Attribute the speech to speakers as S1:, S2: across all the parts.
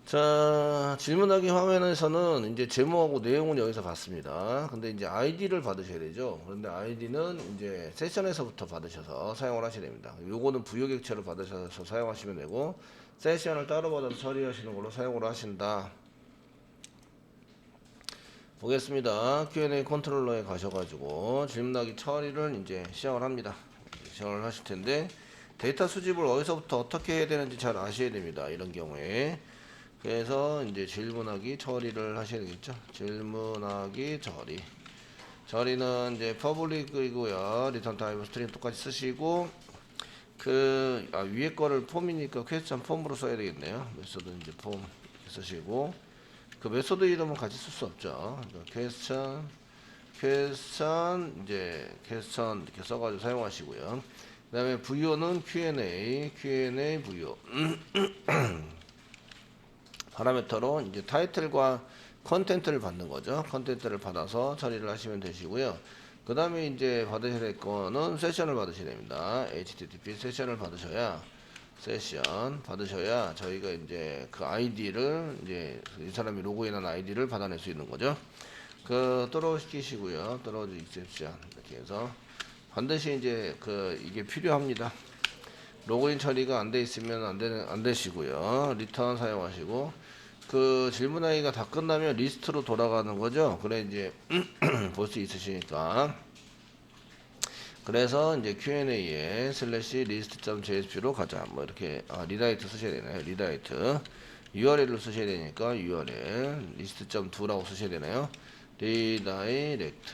S1: 자, 질문하기 화면에서는 이제 제목하고 내용은 여기서 받습니다. 근데 이제 아이디를 받으셔야 되죠. 그런데 아이디는 이제 세션에서부터 받으셔서 사용을 하셔야 됩니다. 요거는 부여 객체로 받으셔서 사용하시면 되고, 세션을 따로 받아서 처리하시는 걸로 사용을 하신다. 보겠습니다. Q&A 컨트롤러에 가셔가지고 질문하기 처리를 이제 시작을 합니다. 시작을 하실 텐데, 데이터 수집을 어디서부터 어떻게 해야 되는지 잘 아셔야 됩니다. 이런 경우에. 그래서 이제 질문하기 처리를 하셔야 되겠죠. 질문하기 처리. 처리는 이제 퍼블릭이고요. 리턴 타입 스트링 똑같이 쓰시고 위에 거를 폼이니까 퀘스천 폼으로 써야 되겠네요. 메소드 이제 폼 쓰시고 그 메소드 이름은 같이 쓸 수 없죠. 퀘스천 이제 퀘스천 이렇게 써가지고 사용하시고요. 그다음에 부여는 Q&A 부여. 파라미터로 이제 타이틀과 컨텐트를 받는 거죠. 컨텐트를 받아서 처리를 하시면 되시고요. 그 다음에 이제 받으셔야 될 거는 세션을 받으셔야 됩니다. HTTP 세션을 받으셔야 저희가 이제 그 아이디를 이제 이 사람이 로그인한 아이디를 받아낼 수 있는 거죠. 그 떨어 시키시고요. 떨어져 익셉션 이렇게 해서 반드시 이제 이게 필요합니다. 로그인 처리가 안 돼 있으면 안 되시고요. 리턴 사용하시고 그 질문 아이가 다 끝나면 리스트로 돌아가는 거죠. 그래 이제 볼 수 있으시니까. 그래서 이제 Q&A에 /list.jsp로 가자. 뭐 이렇게 리다이트 쓰셔야 되나요? 리다이트 URL로 쓰셔야 되니까 URL list.do라고 쓰셔야 되나요? 리다이트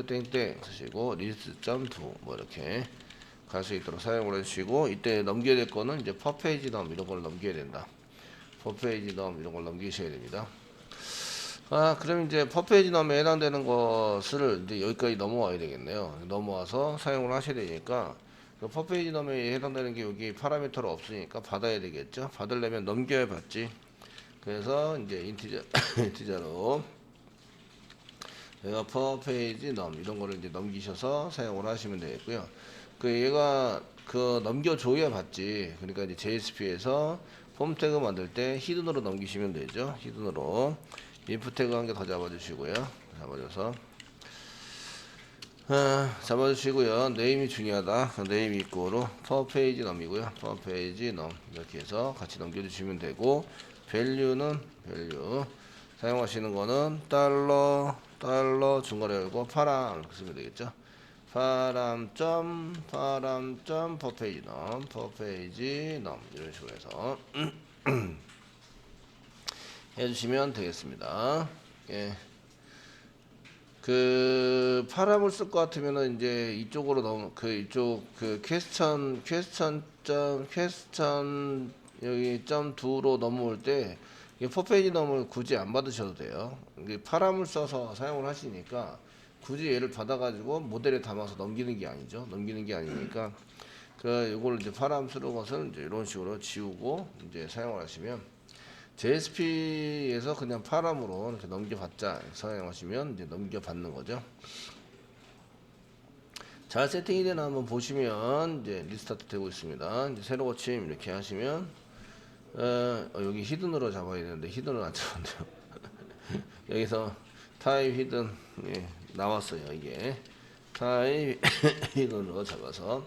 S1: 땡땡 쓰시고 list.do 뭐 이렇게 갈 수 있도록 사용을 해주시고 이때 넘겨야 될 거는 이제 퍼페이지 넘 이런 걸 넘겨야 된다. 퍼페이지 넘 이런 걸 넘기셔야 됩니다. 그럼 이제 퍼페이지 넘에 해당되는 것을 이제 여기까지 넘어와야 되겠네요. 넘어와서 사용을 하셔야 되니까 그 퍼페이지 넘에 해당되는 게 여기 파라미터로 없으니까 받아야 되겠죠. 받으려면 넘겨야 받지. 그래서 이제 인티저로 얘가 퍼페이지 넘 이런 거를 이제 넘기셔서 사용을 하시면 되겠고요. 얘가 넘겨줘야 받지. 그러니까 이제 JSP에서 폼 태그 만들 때 히든으로 넘기시면 되죠. 히든으로 인풋 태그 한 개 더 잡아주시고요. 잡아주시고요. 네임이 중요하다. 네임 이꼬로 퍼페이지 넘이고요. 퍼페이지 넘 이렇게 해서 같이 넘겨주시면 되고 밸류 사용하시는 거는 달러 중괄호 열고 파람 이렇게 쓰면 되겠죠. 파람 점 퍼페이지 넘 이런 식으로 해서 해주시면 되겠습니다. 예. 파람을 쓸 것 같으면은 이제 이쪽으로 이쪽 퀘스천 여기 점 2로 넘어올 때 퍼페이지 넘을 굳이 안 받으셔도 돼요. 이게 파람을 써서 사용을 하시니까 굳이 얘를 받아가지고 모델에 담아서 넘기는 게 아니죠. 넘기는 게 아니니까 이걸 이제 파람 쓰는 것을 이제 이런 식으로 지우고 이제 사용을 하시면 JSP에서 그냥 파람으로 이렇게 넘겨받자 사용하시면 이제 넘겨받는 거죠. 잘 세팅이 되나 한번 보시면 이제 리스타트 되고 있습니다. 이제 새로 고침 이렇게 하시면 여기 히든으로 잡아야 되는데 히든을 안 잡았네요. 여기서 타입 히든 나왔어요. 이게 타입 히든으로 잡아서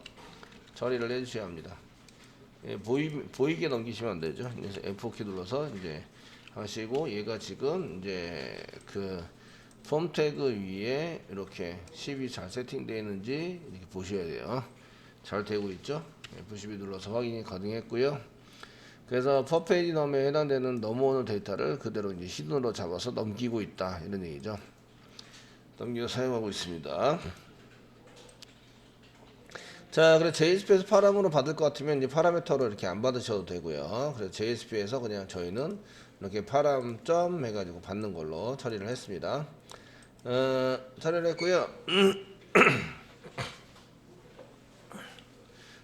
S1: 처리를 해주셔야 합니다. 보이게 넘기시면 안 되죠. 그래서 F4키 눌러서 이제 하시고 얘가 지금 이제 폼 태그 위에 이렇게 10이 잘 세팅되어 있는지 이렇게 보셔야 돼요. 잘 되고 있죠. F12 눌러서 확인이 가능했고요. 그래서 퍼페이지 넘에 해당되는 넘어오는 데이터를 그대로 이제 히든으로 잡아서 넘기고 있다 이런 얘기죠. 넘겨 사용하고 있습니다. 자, 그래서 JSP에서 파람으로 받을 것 같으면 이제 파라미터로 이렇게 안 받으셔도 되고요. 그래서 JSP에서 그냥 저희는 이렇게 파람 점 해가지고 받는 걸로 처리를 했습니다. 처리를 했고요.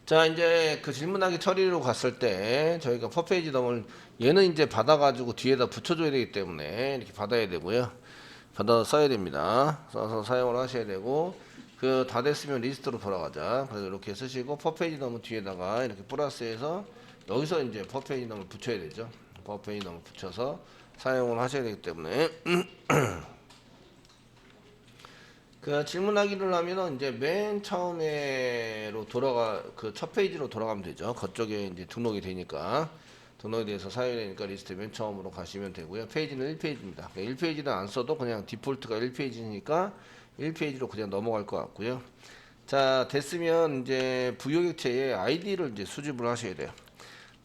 S1: 자, 이제 질문하기 처리로 갔을 때 저희가 퍼페이지 넘을 얘는 이제 받아가지고 뒤에다 붙여줘야 되기 때문에 이렇게 받아야 되고요. 받아서 써야 됩니다. 써서 사용을 하셔야 되고 다 됐으면 리스트로 돌아가자. 그래서 이렇게 쓰시고 퍼페이지 넘은 뒤에다가 이렇게 플러스해서 여기서 이제 퍼페이지 넘을 붙여야 되죠. 버페인 너무 붙여서 사용을 하셔야 되기 때문에 그 질문하기를 하면은 이제 맨 처음에로 그 첫 페이지로 돌아가면 되죠. 그쪽에 이제 등록이 되니까 등록이 돼서 사용이 되니까 리스트 맨 처음으로 가시면 되고요. 페이지는 1페이지입니다. 1페이지는 안 써도 그냥 디폴트가 1페이지니까 1페이지로 그냥 넘어갈 것 같고요. 자, 됐으면 이제 부여객체의 아이디를 이제 수집을 하셔야 돼요.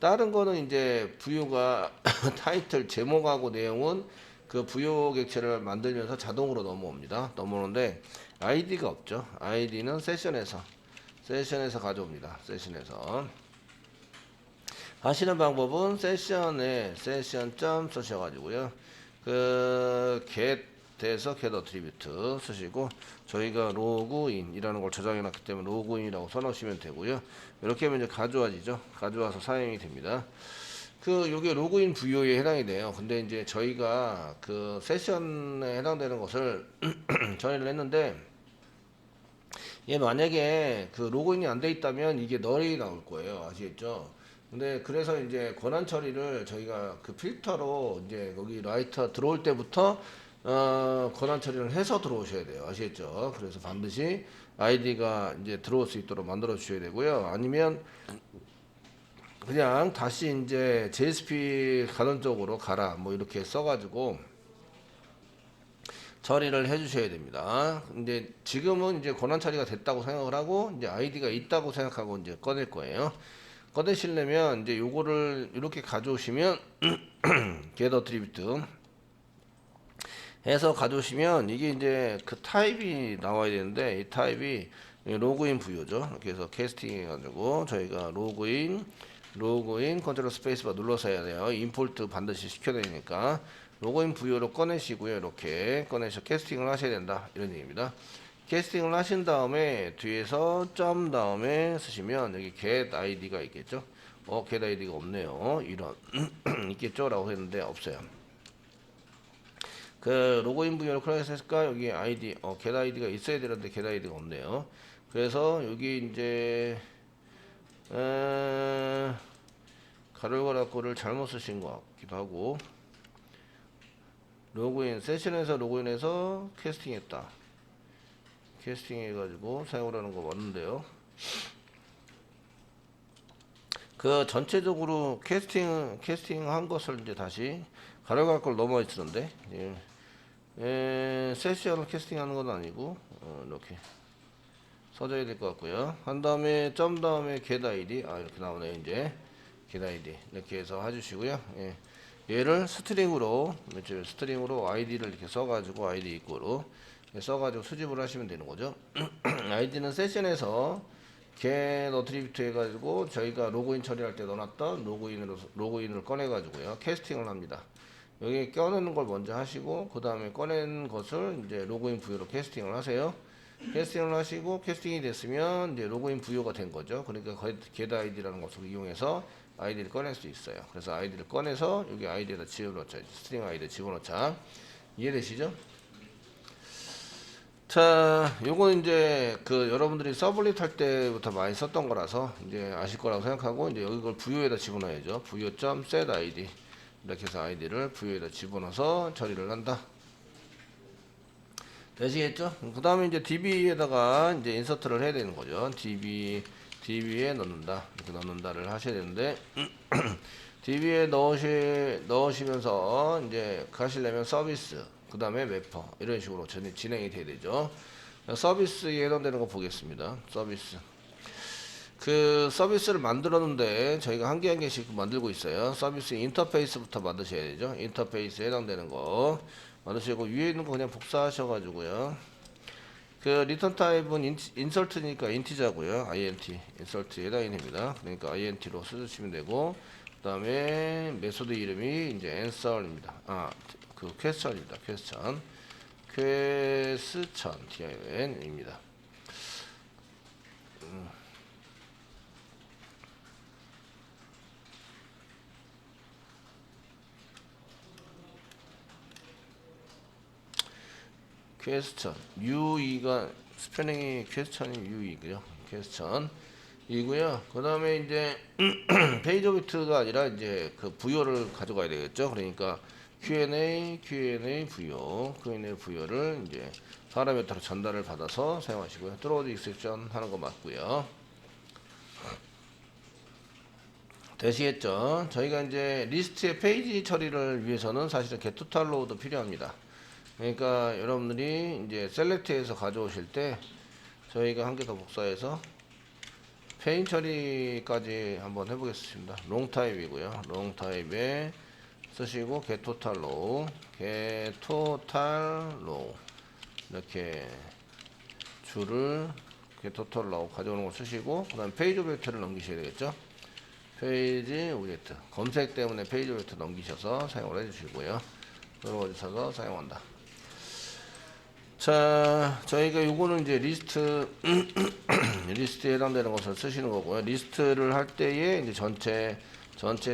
S1: 다른 거는 이제 부여가 타이틀 제목하고 내용은 그 부여객체를 만들면서 자동으로 넘어옵니다. 넘어오는데 아이디가 없죠. 아이디는 세션에서 가져옵니다. 세션에서 하시는 방법은 세션에 세션 쓰셔가지고요. 그 get에서 get attribute 쓰시고 저희가 로그인이라는 걸 저장해놨기 때문에 로그인이라고 써놓으시면 되고요. 이렇게 하면 이제 가져와지죠. 가져와서 사용이 됩니다. 그 요게 로그인 부여에 해당이 돼요. 근데 이제 저희가 그 세션에 해당되는 것을 정의를 했는데 얘 만약에 그 로그인이 안 돼 있다면 이게 널이 나올 거예요. 아시겠죠? 근데 그래서 이제 권한 처리를 저희가 그 필터로 이제 여기 라이터 들어올 때부터 권한 처리를 해서 들어오셔야 돼요. 아시겠죠? 그래서 반드시 아이디가 이제 들어올 수 있도록 만들어 주셔야 되고요. 아니면 그냥 다시 이제 JSP 가던 쪽으로 가라 뭐 이렇게 써가지고 처리를 해 주셔야 됩니다. 근데 지금은 이제 권한 처리가 됐다고 생각을 하고 이제 아이디가 있다고 생각하고 이제 꺼낼 거예요. 꺼내시려면 이제 요거를 이렇게 가져오시면 get attribute 해서 가져오시면 이게 이제 그 타입이 나와야 되는데 이 타입이 로그인 부여죠. 이렇게 해서 캐스팅 해가지고 저희가 로그인 컨트롤 스페이스바 눌러서 해야 돼요. 임포트 반드시 시켜야 되니까 로그인 부여로 꺼내시고요. 이렇게 꺼내서 캐스팅을 하셔야 된다 이런 얘기입니다. 캐스팅을 하신 다음에 뒤에서 점 다음에 쓰시면 여기 get id가 있겠죠. get id가 없네요. 이런 있겠죠 라고 했는데 없어요. 그 로그인 부여로 클릭했을까 여기 아이디 get id가 있어야 되는데 get id가 없네요. 그래서 여기 이제 가로가락고를 잘못 쓰신 것 같기도 하고 로그인 세션에서 로그인해서 캐스팅했다. 캐스팅 해가지고 사용을 하는 거 맞는데요. 그 전체적으로 캐스팅 한 것을 이제 다시 가로가락고를 넘어 있었는데 세션을 캐스팅하는 건 아니고 이렇게 써줘야 될 것 같고요. 한 다음에 점 다음에 get id 이렇게 나오네요. 이제 get id 이렇게 해서 해주시고요. 얘를 스트링으로 id를 이렇게 써가지고 id 이꼬로 써가지고 수집을 하시면 되는 거죠. 아이디는 세션에서 get attribute 해가지고 저희가 로그인 처리할 때 넣어놨던 로그인을 꺼내가지고요 캐스팅을 합니다. 여기 껴넣는 걸 먼저 하시고 그 다음에 꺼낸 것을 이제 로그인 부여로 캐스팅을 하세요. 캐스팅을 하시고 캐스팅이 됐으면 이제 로그인 부여가 된 거죠. 그러니까 get id라는 것을 이용해서 아이디를 꺼낼 수 있어요. 그래서 아이디를 꺼내서 여기 아이디에다 집어넣자. 스트링 아이디 집어넣자. 이해되시죠? 자, 요건 이제 그 여러분들이 서블릿 할 때부터 많이 썼던 거라서 이제 아실 거라고 생각하고 이제 여기 걸 부여에다 집어넣어야죠. 부여.set id 이렇게 해서 아이디를 부여에다 집어넣어서 처리를 한다. 되시겠죠? 그 다음에 이제 DB에다가 이제 인서트를 해야 되는 거죠. DB에 넣는다. 이렇게 넣는다를 하셔야 되는데, DB에 넣으시면서 이제 가시려면 서비스, 그 다음에 래퍼, 이런 식으로 진행이 돼야 되죠. 서비스에 해당되는 거 보겠습니다. 서비스. 그 서비스를 만들었는데 저희가 한 개 한 개씩 만들고 있어요. 서비스 인터페이스부터 만드셔야 되죠. 인터페이스에 해당되는 거 만드시고 위에 있는 거 그냥 복사하셔가지고요. 그 리턴 타입은 인설트니까 인티자고요. int 인설트에 해당이 됩니다. 그러니까 int로 쓰시면 되고 그 다음에 메소드 이름이 이제 answer입니다. 그 퀘스천입니다. 퀘스천 TION입니다. 퀘스천 UE가 스펠링이 퀘스천이 UE고요. 퀘스천 이고요. 그 다음에 이제 페이지 오비트가 아니라 이제 그 부여를 가져가야 되겠죠. 그러니까 Q&A 부여를 이제 사람에 따라 전달을 받아서 사용하시고요. 트로우드 익셉션 하는 거 맞고요. 되시겠죠? 저희가 이제 리스트의 페이지 처리를 위해서는 사실은 getTotal로도 필요합니다. 그러니까 여러분들이 이제 셀렉트에서 가져오실 때 저희가 한 개 더 복사해서 페인 처리까지 한번 해보겠습니다. 롱 타입이고요. 롱 타입에 쓰시고 getTotal로 이렇게 줄을 getTotal로 가져오는 걸 쓰시고 그 다음에 페이지 오브젝트를 넘기셔야 되겠죠. 페이지 오브젝트 검색 때문에 페이지 오브젝트 넘기셔서 사용을 해주시고요. 들어오셔서 사용한다. 자, 저희가 요거는 이제 리스트에 해당되는 것을 쓰시는 거고요. 리스트를 할 때에 이제 전체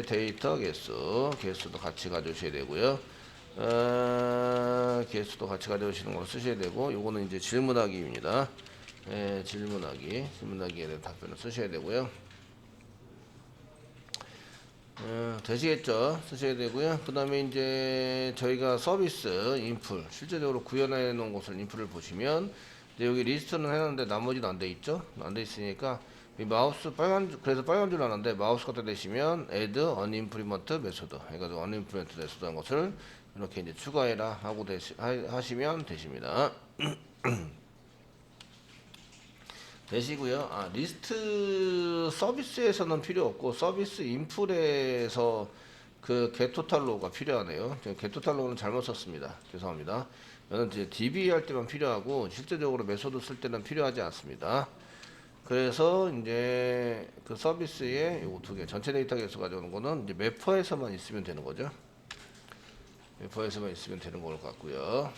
S1: 데이터 개수도 같이 가져오셔야 되고요. 개수도 같이 가져오시는 걸 쓰셔야 되고, 요거는 이제 질문하기입니다. 질문하기에 대한 답변을 쓰셔야 되고요. 되시겠죠? 쓰셔야 되고요. 그 다음에 이제 저희가 서비스 인풀 실제적으로 구현해 놓은 것을 인풀을 보시면 이제 여기 리스트는 해놨는데 나머지는 안 돼 있죠? 안 돼 있으니까 이 마우스 그래서 빨간 줄 아는데 마우스 갖다 대시면 add unimplement method 해가지고 unimplement method 한 것을 이렇게 이제 추가해라 하고 하시면 되십니다. 되시고요. 리스트 서비스에서는 필요 없고 서비스 인풀에서 그 getTotal로가 필요하네요. getTotal로는 잘못 썼습니다. 죄송합니다. 이거는 이제 DB 할 때만 필요하고 실제적으로 메소드 쓸 때는 필요하지 않습니다. 그래서 이제 그 서비스에 요 두 개 전체 데이터 개수 가져오는 거는 이제 매퍼에서만 있으면 되는 거죠. 매퍼에서만 있으면 되는 걸 같고요.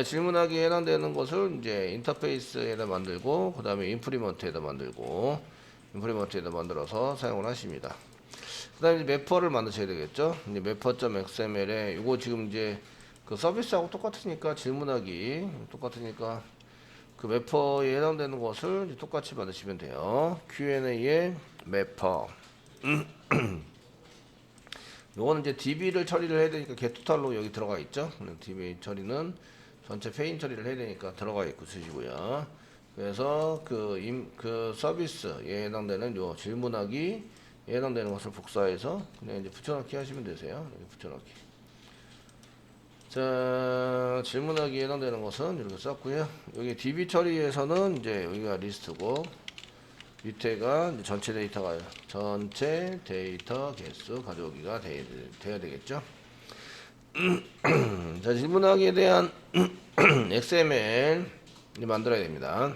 S1: 질문하기에 해당되는 것을 이제 인터페이스에다 만들고 그 다음에 인프리먼트에다 만들어서 사용을 하십니다. 그 다음에 매퍼를 만드셔야 되겠죠. 이제 매퍼.xml에 이거 지금 이제 그 서비스하고 똑같으니까 질문하기 똑같으니까 그 매퍼에 해당되는 것을 이제 똑같이 만드시면 돼요. Q&A의 매퍼. 요거는 이제 DB를 처리를 해야 되니까 getTotal로 여기 들어가 있죠. DB 처리는 전체 페인 처리를 해야 되니까 들어가 있고 쓰시고요. 그래서 그 서비스에 해당되는 요 질문하기에 해당되는 것을 복사해서 그냥 이제 붙여넣기 하시면 되세요. 여기 붙여넣기. 자, 질문하기에 해당되는 것은 이렇게 썼고요. 여기 DB 처리에서는 이제 여기가 리스트고 밑에가 이제 전체 데이터 개수 가져오기가 돼야 되겠죠. 자, 질문하기에 대한 XML 만들어야 됩니다.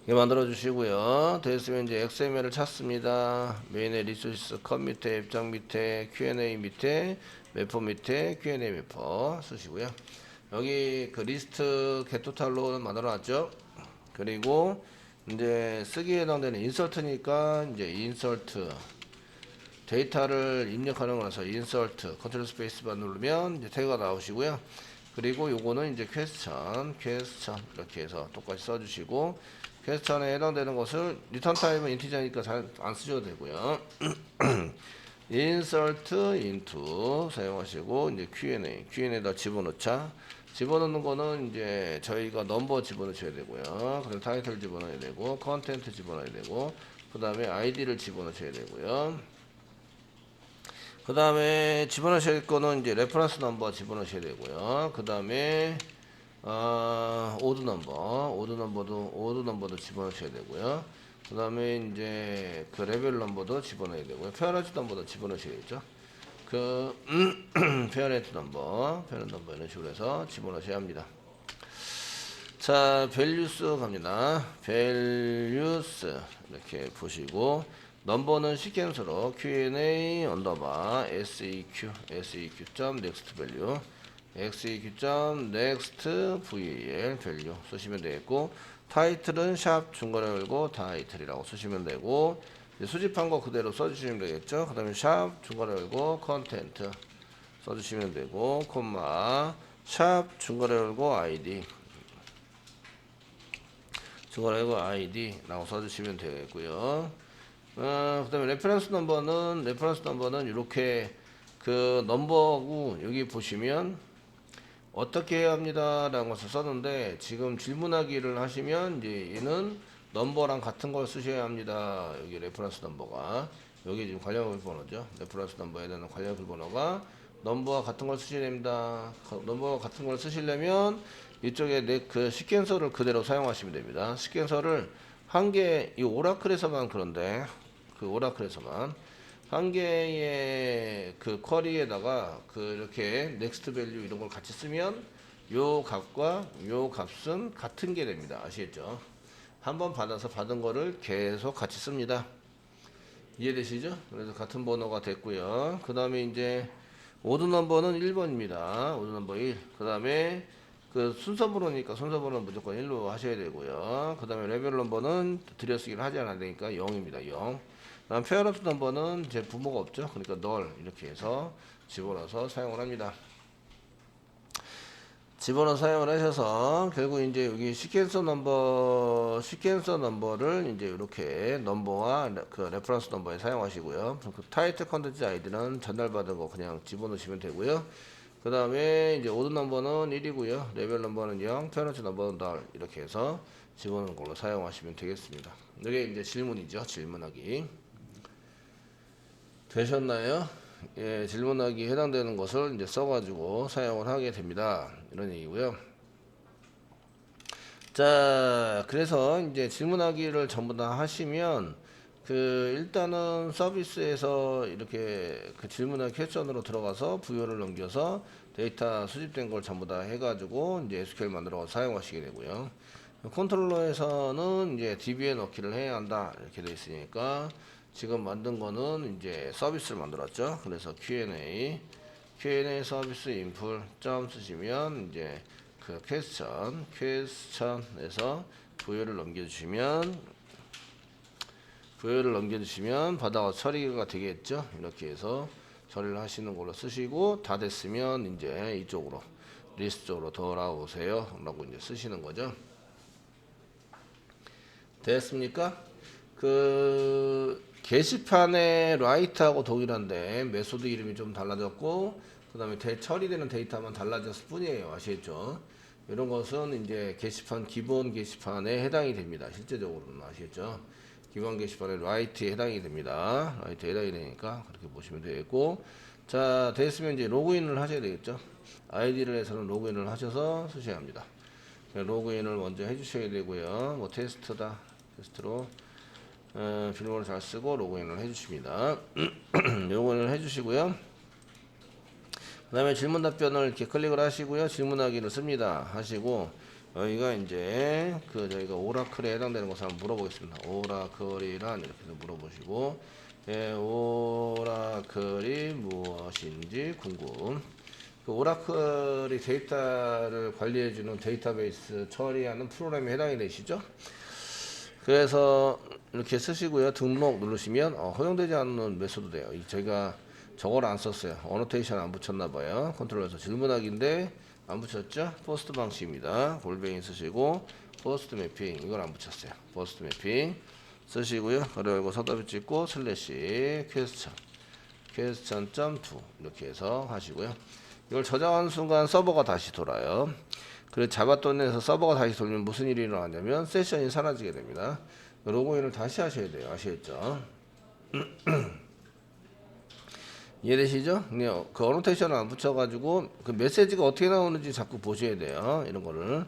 S1: 이게 만들어 주시고요. 됐으면 이제 XML을 찾습니다. 메인의 리소스 컷 밑에 입장 밑에 Q&A 밑에 매퍼 밑에 Q&A 매퍼 쓰시고요. 여기 그 리스트 getTotal로 만들어 놨죠. 그리고 이제 쓰기에 해당되는 인서트니까 이제 인서트 데이터를 입력하는 거라서 인서트 컨트롤 스페이스바 누르면 이제 태그가 나오시고요. 그리고 요거는 이제 퀘스천 이렇게 해서 똑같이 써주시고 퀘스천에 해당되는 것을 리턴 타임은 인티저니까 잘 안 쓰셔도 되고요. insert into 사용하시고 이제 Q&A에다 집어넣는 거는 이제 저희가 넘버 집어넣으셔야 되고요. 그리고 타이틀 집어넣어야 되고 컨텐트 집어넣어야 되고 그 다음에 아이디를 집어넣으셔야 되고요. 그 다음에 집어넣으셔야 될 거는 이제 레퍼런스 넘버 집어넣으셔야 되고요. 그 다음에 오드 넘버도 집어넣으셔야 되고요. 그 다음에 이제 그 레벨 넘버도 집어넣어야 되고요. 페어런트 넘버도 집어넣으셔야겠죠. 그 페어런트 넘버 이런 식으로 해서 집어넣으셔야 합니다. 자, 밸류스 갑니다. 밸류스 이렇게 보시고 넘버는 시퀀스로 Q&A 언더바 seq.next value seq.next val value 쓰시면 되겠고 타이틀은 샵 중괄호 열고 타이틀이라고 쓰시면 되고 수집한 거 그대로 써주시면 되겠죠. 그 다음에 샵 중괄호 열고 컨텐트 써주시면 되고 콤마 샵 중괄호 열고 아이디 저거라고 id라고 써주시면 되겠고요. 그다음에 레퍼런스 넘버는 이렇게 그 넘버하고 여기 보시면 어떻게 해야 합니다라는 것을 썼는데 지금 질문하기를 하시면 이제 얘는 넘버랑 같은 걸 쓰셔야 합니다. 여기 레퍼런스 넘버가 여기 지금 관련 번호죠. 레퍼런스 넘버에 대한 관련 번호가 넘버와 같은 걸 쓰셔야 됩니다. 넘버와 같은 걸 쓰시려면 이쪽에 그 시퀀서를 그대로 사용하시면 됩니다. 시퀀서를 한 개, 이 오라클에서만 그런데 그 오라클에서만 한 개의 그 쿼리에다가 그 이렇게 넥스트 밸류 이런 걸 같이 쓰면 요 값과 요 값은 같은 게 됩니다. 아시겠죠? 한번 받아서 받은 거를 계속 같이 씁니다. 이해되시죠? 그래서 같은 번호가 됐고요. 그 다음에 이제 오드 넘버는 1번입니다. 오드 넘버 1. 그 다음에 그 순서 번호니까 순서 번호는 무조건 1로 하셔야 되고요. 그 다음에 레벨 넘버는 들여쓰기를 하지 않아야 되니까 0입니다. 0. 다음 페어런트 넘버는 제 부모가 없죠. 그러니까 널 이렇게 해서 집어넣어서 사용을 합니다. 집어넣어 사용을 하셔서 결국 이제 여기 시퀀서 넘버를 이제 이렇게 넘버와 그 레퍼런스 넘버에 사용하시고요. 그 타이틀 컨텐츠 아이디는 전달받은 거 그냥 집어넣으시면 되고요. 그 다음에 이제 오드 넘버는 1이고요. 레벨 넘버는 0, 페어런트 넘버는 널 이렇게 해서 집어넣은 걸로 사용하시면 되겠습니다. 이게 이제 질문이죠. 질문하기. 되셨나요? 예, 질문하기에 해당되는 것을 이제 써가지고 사용을 하게 됩니다. 이런 얘기고요. 자, 그래서 이제 질문하기를 전부 다 하시면 그 일단은 서비스에서 이렇게 그 질문하기 퀘스천으로 들어가서 부여를 넘겨서 데이터 수집된 걸 전부 다 해가지고 이제 SQL 만들어 사용하시게 되고요. 컨트롤러에서는 이제 DB에 넣기를 해야 한다 이렇게 되어 있으니까. 지금 만든 거는 이제 서비스를 만들었죠. 그래서 Q&A 서비스 인풀 점 쓰시면 이제 그 퀘스천에서 부여를 넘겨주시면 받아가 처리가 되겠죠. 이렇게 해서 처리를 하시는 걸로 쓰시고 다 됐으면 이제 이쪽으로 리스트 쪽으로 돌아오세요 라고 이제 쓰시는 거죠. 됐습니까? 그 게시판의 라이트하고 동일한데 메소드 이름이 좀 달라졌고 그 다음에 처리되는 데이터만 달라졌을 뿐이에요. 아시겠죠? 이런 것은 이제 게시판 기본 게시판에 해당이 됩니다. 실제적으로는 아시겠죠? 기본 게시판의 라이트에 해당이 됩니다. 라이트에 해당이 되니까 그렇게 보시면 되겠고 자 됐으면 이제 로그인을 하셔야 되겠죠? 아이디를 해서는 로그인을 하셔서 쓰셔야 합니다. 로그인을 먼저 해주셔야 되고요. 뭐 테스트로 비밀번호 잘 쓰고 로그인을 해주십니다. 로그인을 해주시고요. 그 다음에 질문 답변을 이렇게 클릭을 하시고요. 질문하기를 씁니다. 하시고 여기가 이제 그 저희가 오라클에 해당되는 것을 한번 물어보겠습니다. 오라클이란 이렇게 해서 물어보시고 오라클이 무엇인지 궁금. 그 오라클이 데이터를 관리해주는 데이터베이스 처리하는 프로그램에 해당이 되시죠? 그래서 이렇게 쓰시고요. 등록 누르시면 허용되지 않는 메소드 돼요. 저희가 저걸 안 썼어요. 어노테이션 안 붙였나봐요. 컨트롤에서 질문하기인데 안 붙였죠? 포스트 방식입니다. 골뱅이 쓰시고 포스트 매핑 이걸 안 붙였어요. 포스트 매핑 쓰시고요. 가로 열고 서답을 찍고 슬래시 퀘스천 점 투 이렇게 해서 하시고요. 이걸 저장하는 순간 서버가 다시 돌아요. 그래서 자바돈에서 서버가 다시 돌면 무슨 일이 일어나냐면 세션이 사라지게 됩니다. 로그인을 다시 하셔야 돼요. 아시겠죠? 이해되시죠? 그냥 그 어노테이션을 안 붙여가지고 그 메시지가 어떻게 나오는지 자꾸 보셔야 돼요. 이런 거를.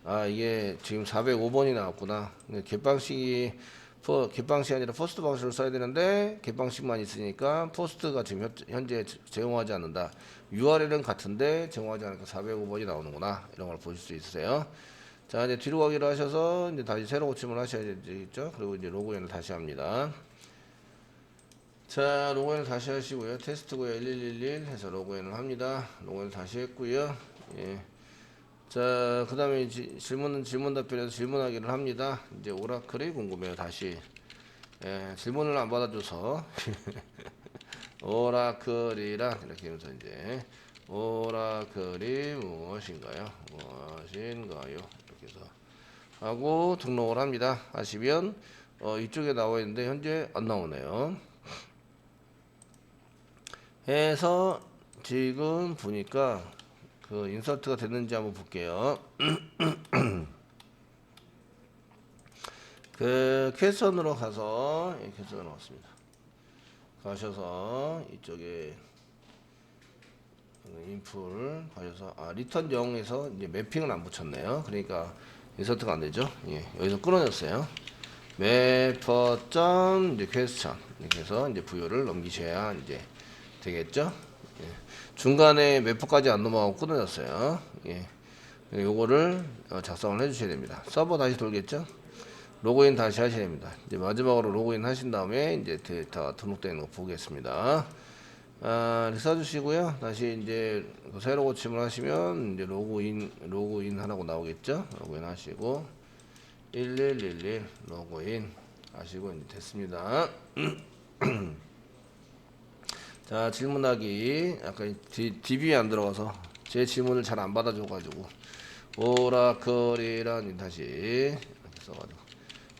S1: 아 이게 지금 405번이 나왔구나. 갯방식이 아니라 포스트 방식을 써야 되는데 갯방식만 있으니까 포스트가 지금 현재 제공하지 않는다. URL은 같은데 제공하지 않으니까 405번이 나오는구나. 이런 걸 보실 수 있으세요. 자 이제 뒤로 가기로 하셔서 이제 다시 새로 고침을 하셔야 되겠죠. 그리고 이제 로그인을 다시 합니다. 자 로그인을 다시 하시고요. 테스트고요 1111 해서 로그인을 합니다. 로그인을 다시 했고요. 예. 자 그 다음에 질문 답변에서 질문하기를 합니다. 이제 오라클이 궁금해요. 다시 질문을 안 받아줘서 오라클이란 이렇게 하면서 이제 오라클이 무엇인가요? 이렇게 해서 하고 등록을 합니다. 하시면 이쪽에 나와 있는데 현재 안 나오네요. 해서 지금 보니까 그 인서트가 됐는지 한번 볼게요. 그 퀘스천으로 가서 퀘스천으로 왔습니다. 가셔서 이쪽에 인풀 가셔서 리턴 0에서 이제 매핑을 안 붙였네요. 그러니까 인서트가 안 되죠. 예, 여기서 끊어냈어요. 매퍼 점 이제 퀘스천 이렇게 해서 이제 부여를 넘기셔야 이제 되겠죠. 예. 중간에 매퍼까지 안 넘어가고 끊어졌어요. 예. 요거를 작성을 해주셔야 됩니다. 서버 다시 돌겠죠. 로그인 다시 하셔야 됩니다. 이제 마지막으로 로그인 하신 다음에 이제 데이터 등록되는 거 보겠습니다. 써주시고요. 다시 이제 새로 고침을 하시면 이제 로그인 하라고 나오겠죠. 로그인 하시고 1111 로그인 하시고 이제 됐습니다. 자, 질문하기. 약간 DB에 안 들어가서 제 질문을 잘 안 받아줘가지고 오라클이란 다시 이렇게 써가지고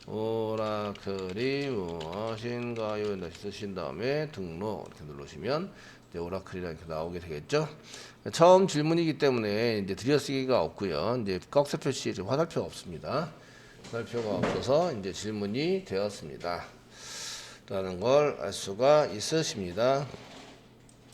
S1: 오라클이 무엇인가요? 다시 쓰신 다음에 등록 이렇게 누르시면 이제 오라클이라 이렇게 나오게 되겠죠. 처음 질문이기 때문에 이제 들여쓰기가 없고요. 이제 꺽쇠 표시 화살표가 없습니다. 화살표가 없어서 이제 질문이 되었습니다. 라는 걸 알 수가 있으십니다.